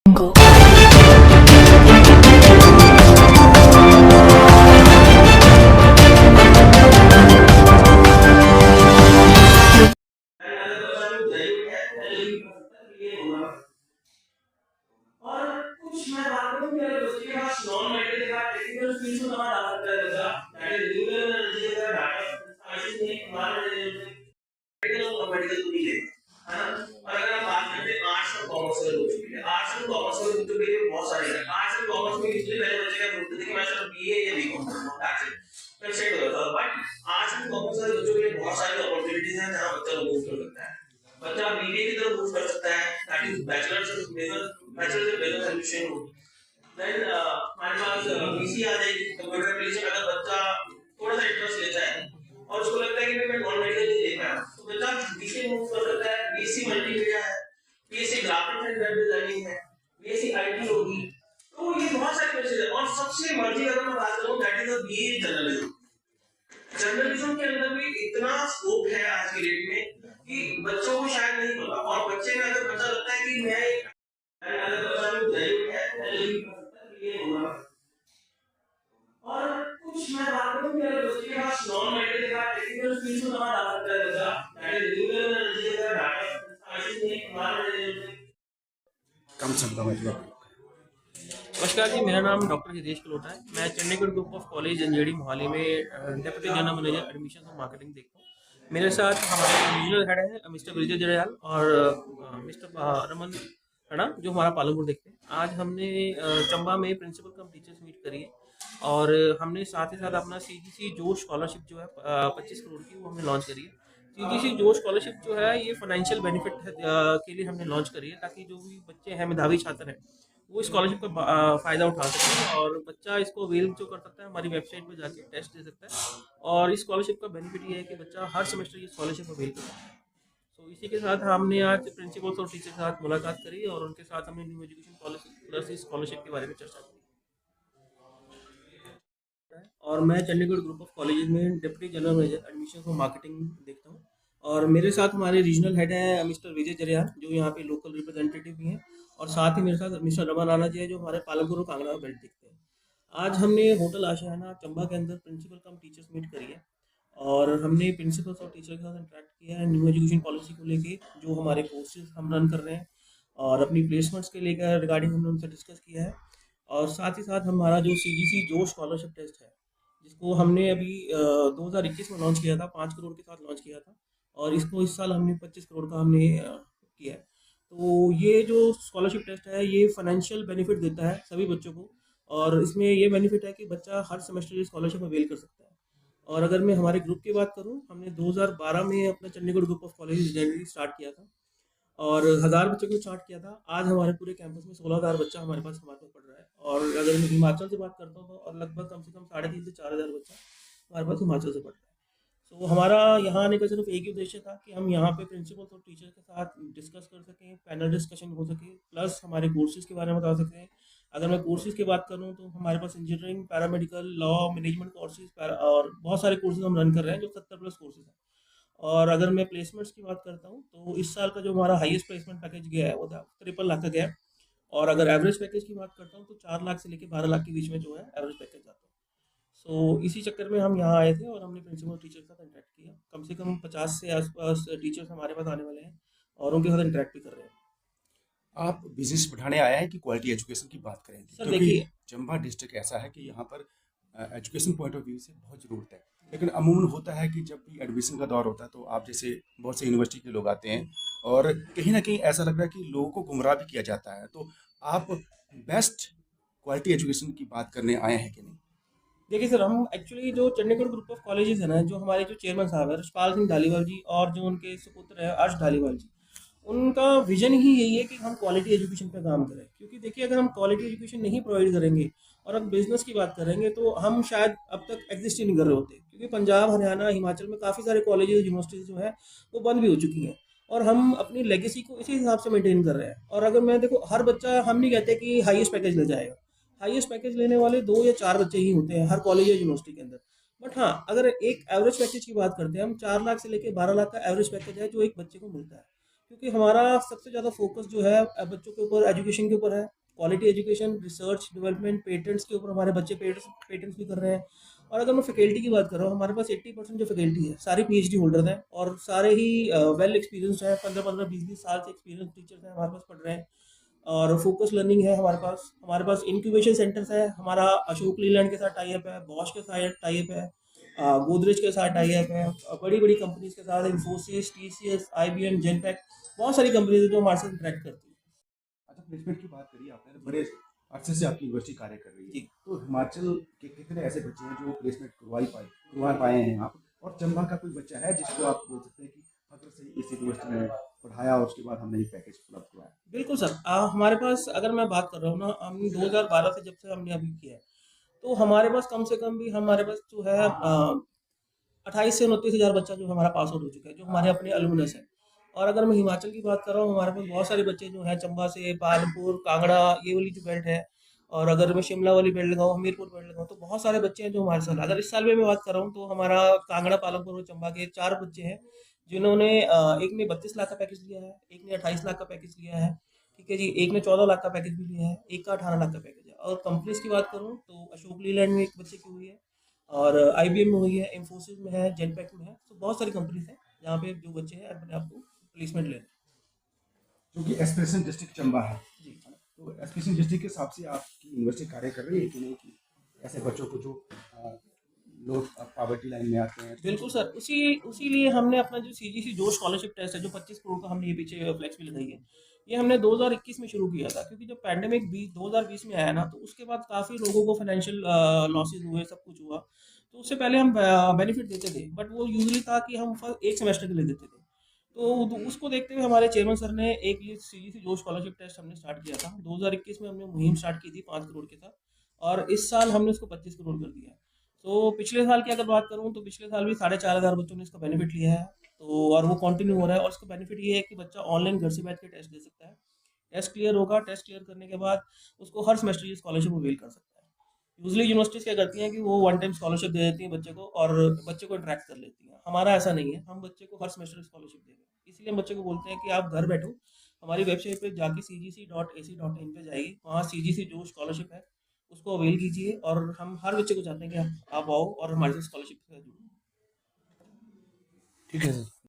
Jungle. और कुछ मैं बात करूं कि अगर उसके पास नॉन मेडिकल का टेक्निकल स्किल्स तो हमारा डाल सकता है बच्चा दैट इज रिन्यूएबल एनर्जी का डाटा आईसी में हमारा मेडिकल और मेडिकल तो नहीं है ना। और अगर हम बात करते हैं आर्ट्स और कॉमर्स के लोगों के लिए, आर्ट्स और कॉमर्स के बच्चों के लिए बहुत सारे हैं। आर्ट्स और कॉमर्स में इसलिए पहले बच्चे का ग्रुप देखिए मैं सिर्फ बीए या बीकॉम करूंगा दैट्स मैं सेट होता था। बट आर्ट्स और कॉमर्स के बच्चों के लिए बहुत सारी अपॉर्चुनिटीज हैं जहां बच्चा मूव कर सकता है। बच्चा बीबीए की तरफ मूव कर सकता है that is bachelor of business administration. Then हमारे पास बीसी आ जाएगी कंप्यूटर एप्लीकेशन। अगर बच्चा थोड़ा सा इंटरेस्ट लेता है और उसको लगता है कि मैं नॉन मेडिकल नहीं ले पाया तो बच्चा बीसी मूव कर सकता है। बीसी मल्टीमीडिया है, BSc graphics and web designing है, बीएससी आईटी होगी। तो ये बहुत सारे कोर्सेज है। और सबसे मर्जी अगर मैं बात करूं that is a BA journalism. Journalism के अंदर भी इतना स्कोप है आज की डेट में कि बच्चों को शायद नहीं पता। और बच्चे में अगर बच्चा लगता है कि मैं अगर बच्चा ग्रेजुएट है तो ये होगा। और कुछ मैं बात करूं कि अगर उसके पास नॉन मेडिकल का टेक्निकल स्किल्स तो हमारा डाल सकता है बच्चा दैट इज रिन्यूएबल एनर्जी का डाटा आईसी में हमारा कम शब्दों में जो नमस्कार जी, मेरा नाम डॉक्टर हितेश कलोटा है। मैं Chandigarh group of college Janjeri Mohali में डेप्यूटी जनरल मैनेजर एडमिशन और मार्केटिंग देखता हूँ। मेरे साथ हमारे रीजनल हेड है मिस्टर विजय जड़याल और मिस्टर रमन राणा जो हमारा पालमपुर देखते हैं। आज हमने चंबा में प्रिंसिपल कम टीचर्स मीट करी है और हमने साथ ही साथ अपना सीजीसी जोश स्कॉलरशिप जो है 25 करोड़ की वो हमने लॉन्च करी है। सीजीसी जोश स्कॉलरशिप जो है ये फाइनेंशियल बेनिफिट के लिए हमने लॉन्च करी है ताकि जो भी बच्चे हैं मेधावी छात्र हैं वो स्कॉलरशिप का फ़ायदा उठा सकते हैं और बच्चा इसको अवेल जो कर सकता है हमारी वेबसाइट पर जाके टेस्ट दे सकता है। और इस स्कॉलरशिप का बेनिफिट ये है कि बच्चा हर सेमेस्टर ये स्कॉलरशिप अवेल कर सकता है। तो इसी के साथ हमने आज प्रिंसिपल्स और टीचर के साथ मुलाकात करी और उनके साथ हमने न्यू एजुकेशन पॉलिसी प्लस इस स्कॉलरशिप के बारे में चर्चा की। और मैं चंडीगढ़ ग्रुप ऑफ कॉलेजेस में डिप्टी जनरल मैनेजर एडमिशन और मार्केटिंग देखता हूँ। और मेरे साथ हमारे रीजनल हेड हैं मिस्टर विजय जरियाल जो यहाँ पे लोकल रिप्रेजेंटेटिव भी हैं और साथ ही मेरे साथ मिस्टर रमन राणा जी है जो हमारे पालमपुर और कांगड़ा में बेल्ट देखते हैं। आज हमने होटल आशियाना चंबा के अंदर प्रिंसिपल कम टीचर्स मीट करी है और हमने प्रिंसिपल्स और टीचर के साथ इंटरेक्ट किया है न्यू एजुकेशन पॉलिसी को लेके जो हमारे कोर्सेज हम रन कर रहे हैं और अपनी प्लेसमेंट्स के लेकर रिगार्डिंग हमने उनसे डिस्कस किया है। और साथ ही साथ हमारा जो सीजीसी जो स्कॉलरशिप टेस्ट है जिसको हमने अभी 2021 में लॉन्च किया था 5 करोड़ के साथ लॉन्च किया था और इसको इस साल हमने 25 करोड़ का हमने किया है। तो ये जो स्कॉलरशिप टेस्ट है ये फाइनेंशियल बेनिफिट देता है सभी बच्चों को और इसमें ये बेनिफिट है कि बच्चा हर सेमेस्टर ये स्कॉलरशिप अवेल कर सकता है। और अगर मैं हमारे ग्रुप की बात करूं हमने 2012 में अपना Chandigarh group of college generally start किया था और 1000 बच्चों को स्टार्ट किया था। आज हमारे पूरे कैंपस में 16,000 बच्चा हमारे पास पढ़ रहा है। और अगर मैं हिमाचल से बात करता हूँ तो और लगभग कम से कम 3,500 से 4,000 बच्चा हमारे पास हिमाचल से पढ़ रहा है। तो हमारा यहाँ आने का सिर्फ एक ही उद्देश्य था कि हम यहाँ पे प्रिंसिपल्स और टीचर के साथ डिस्कस कर सकें, पैनल डिस्कशन हो सके, प्लस हमारे कोर्सेज के बारे में बता सकें। अगर मैं कोर्सेज की बात करूँ तो हमारे पास engineering, paramedical, law, management courses और बहुत सारे कोर्सेज हम रन कर रहे हैं जो 70+ कोर्सेज हैं। और अगर मैं प्लेसमेंट्स की बात करता हूँ तो इस साल का जो हमारा हाईएस्ट प्लेसमेंट पैकेज गया है वो 53 लाख का गया है। और अगर एवरेज पैकेज की बात करता हूँ तो 4 लाख से लेकर 12 लाख के बीच में जो है एवरेज पैकेज आता है। सो इसी चक्कर में हम यहाँ आए थे और हमने प्रिंसिपल टीचर के साथ इंटरेक्ट किया। कम से कम 50 से आसपास टीचर्स हमारे पास आने वाले हैं और उनके साथ इंटरेक्ट भी कर रहे हैं। आप बिजनेस बढ़ाने आए हैं कि क्वालिटी एजुकेशन की बात करें सर क्योंकि देखिए, चंबा डिस्ट्रिक्ट ऐसा है कि यहाँ पर एजुकेशन पॉइंट ऑफ व्यू से बहुत ज़रूरत है। लेकिन अमूमन होता है कि जब भी एडमिशन का दौर होता है तो आप जैसे बहुत से यूनिवर्सिटी के लोग आते हैं और कहीं ना कहीं ऐसा लग रहा है कि लोगों को गुमराह भी किया जाता है। तो आप बेस्ट क्वालिटी एजुकेशन की बात करने आए हैं कि नहीं? देखिए सर, हम एक्चुअली जो चंडीगढ़ ग्रुप ऑफ कॉलेजेस है ना, जो हमारे जो चेयरमैन साहब है रशपाल सिंह धालीवाल जी और जो उनके सुपुत्र है अर्श धालीवाल जी, उनका विजन ही यही है कि हम क्वालिटी एजुकेशन पे काम करें। क्योंकि देखिए अगर हम क्वालिटी एजुकेशन नहीं प्रोवाइड करेंगे और अब बिजनेस की बात करेंगे तो हम शायद अब तक एग्जिस्ट ही नहीं कर रहे होते। क्योंकि पंजाब, हरियाणा, हिमाचल में काफ़ी सारे कॉलेजेस यूनिवर्सिटीज़ जो है वो बंद भी हो चुकी हैं और हम अपनी लेगेसी को इसी हिसाब से मेंटेन कर रहे हैं। और अगर मैं देखो हर बच्चा, हम नहीं कहते कि हाईएस्ट पैकेज ले जाएगा, हाईएस्ट पैकेज लेने वाले 2 या 4 बच्चे ही होते हैं हर कॉलेज या यूनिवर्सिटी के अंदर। बट हाँ, अगर एक एवरेज पैकेज की बात करते हैं हम, 4 लाख से लेकर 12 लाख का एवरेज पैकेज है जो एक बच्चे को मिलता है। क्योंकि हमारा सबसे ज़्यादा फोकस जो है बच्चों के ऊपर एजुकेशन के ऊपर है। Quality education, research, development, patents के ऊपर हमारे बच्चे पेटेंट्स भी कर रहे हैं। और अगर मैं फैकल्टी की बात कर रहा हूँ, हमारे पास 80% जो फैकल्टी है सारी पीएचडी होल्डर हैं और सारे ही वेल एक्सपीरियंस्ड हैं। 15-15, 20-20 साल से एक्सपीरियंस टीचर्स हैं हमारे पास पढ़ रहे हैं। और फोकस लर्निंग है हमारे पास इंक्यूबेशन सेंटर्स है। हमारा अशोक लीलैंड के साथ टाई अप है, बॉश के साथ टाई अप है, गोदरेज के साथ टाई अप है, बड़ी बड़ी कंपनीज के साथ इंफोसिस, टीसीएस, आईबीएम, जेनपैक, बहुत सारी कंपनीज है जो हमारे साथ इंटरेक्ट करती है। अच्छा, प्लेसमेंट की बात करी आपने, तो बड़े अरसे से आपकी यूनिवर्सिटी कार्य कर रही है, जी। तो हिमाचल के कितने ऐसे बच्चे हैं जो प्लेसमेंट करवा पाए हैं आप, और चंबा का कोई बच्चा है जिसको आप बोल सकते हैं कि फक्र से इस यूनिवर्सिटी में पढ़ाया और उसके बाद हमने ये पैकेज उपलब्ध करवाया? बिल्कुल सर, हमारे पास अगर मैं बात कर रहा हूँ ना, हम 2012 से जब से हमने अभी किया है, तो हमारे पास कम से कम भी हमारे पास जो है 28 से 29 हज़ार बच्चा जो हमारा पास आउट हो चुका है, जो हमारे अपने अलुमनस है। और अगर मैं हिमाचल की बात कर रहा हूँ, हमारे पास बहुत सारे बच्चे जो हैं चंबा से, पालमपुर, कांगड़ा, ये वाली जो बेल्ट है। और अगर मैं शिमला वाली बेल्ट लगाऊँ, हमीरपुर बेल्ट लगाऊँ, तो बहुत सारे बच्चे हैं जो हमारे साथ। अगर इस साल में मैं बात कर रहा हूँ, तो हमारा कांगड़ा, पालमपुर और चंबा के 4 बच्चे हैं जिन्होंने एक ने 32 लाख का पैकेज लिया है, एक ने 28 लाख का पैकेज लिया है, ठीक है जी, एक ने 14 लाख का पैकेज भी लिया है, एक का 18 लाख का पैकेज है। और कंपनीज की बात करूँ तो अशोक लीलैंड में एक बच्चे की हुई है, और आईबीएम में हुई है, इंफोसिस में है, जेनपैक में है। तो बहुत सारी कंपनीज हैं जहाँ पे जो बच्चे हैं अपने आप को प्लेसमेंट ले रहे हैं। क्योंकि एस्पिरेशन डिस्ट्रिक्ट चंबा है जी। है ना? तो एस्पिरेशन डिस्ट्रिक्ट के हिसाब से आपकी यूनिवर्सिटी कार्य कर रही है कि नहीं, कि ऐसे बच्चों को जो लोग पॉवर्टी लाइन में आते हैं, तो बिल्कुल सर, उसी उसी लिए हमने अपना जो सीजीसी जो स्कॉलरशिप टेस्ट है, जो 25 करोड़ का हमने ये पीछे फ्लेक्स भी लगाई है, ये हमने 2021 में शुरू किया था। क्योंकि जब पैंडेमिक 2020 में आया ना, तो उसके बाद काफ़ी लोगों को फाइनेंशियल लॉसेज हुए, सब कुछ हुआ। तो उससे पहले हम बेनिफिट देते थे, बट वो यूजली था कि हम एक सेमेस्टर के लिए देते थे। तो उसको देखते हुए हमारे चेयरमैन सर ने एक ये सीजीसी जो स्कॉलरशिप टेस्ट हमने स्टार्ट किया था 2021 में। हमने मुहिम स्टार्ट की थी 5 करोड़ के साथ, और इस साल हमने उसको 25 करोड़ कर दिया है। तो पिछले साल की अगर बात करूँ, तो पिछले साल भी 4,500 बच्चों ने इसका बेनिफिट लिया है। तो और वो कंटिन्यू हो रहा है। और इसका बेनिफिट ये है कि बच्चा ऑनलाइन घर से बैठ के टेस्ट दे सकता है। टेस्ट क्लियर होगा, टेस्ट क्लियर करने के बाद उसको हर सेमेस्टर ये स्कॉलरशिप अवेल कर सकता है। यूजली यूनिवर्सिटीज क्या करती हैं कि वो वन टाइम स्कॉलरशिप दे देती हैं बच्चे को, और बच्चे को इंटरेक्ट कर लेती हैं। हमारा ऐसा नहीं है, हम बच्चे को हर सेमेस्टर स्कॉलरशिप देंगे। इसलिए हम बच्चे को बोलते हैं कि आप घर बैठो, हमारी वेबसाइट पे जाके cgc.ac.in पे जाइए, वहाँ सीजीसी जो स्कॉलरशिप है उसको अवेल कीजिए। और हम हर बच्चे को चाहते हैं कि आप आओ और हमारे साथ स्कॉलरशिप से जुड़ो। ठीक है सर।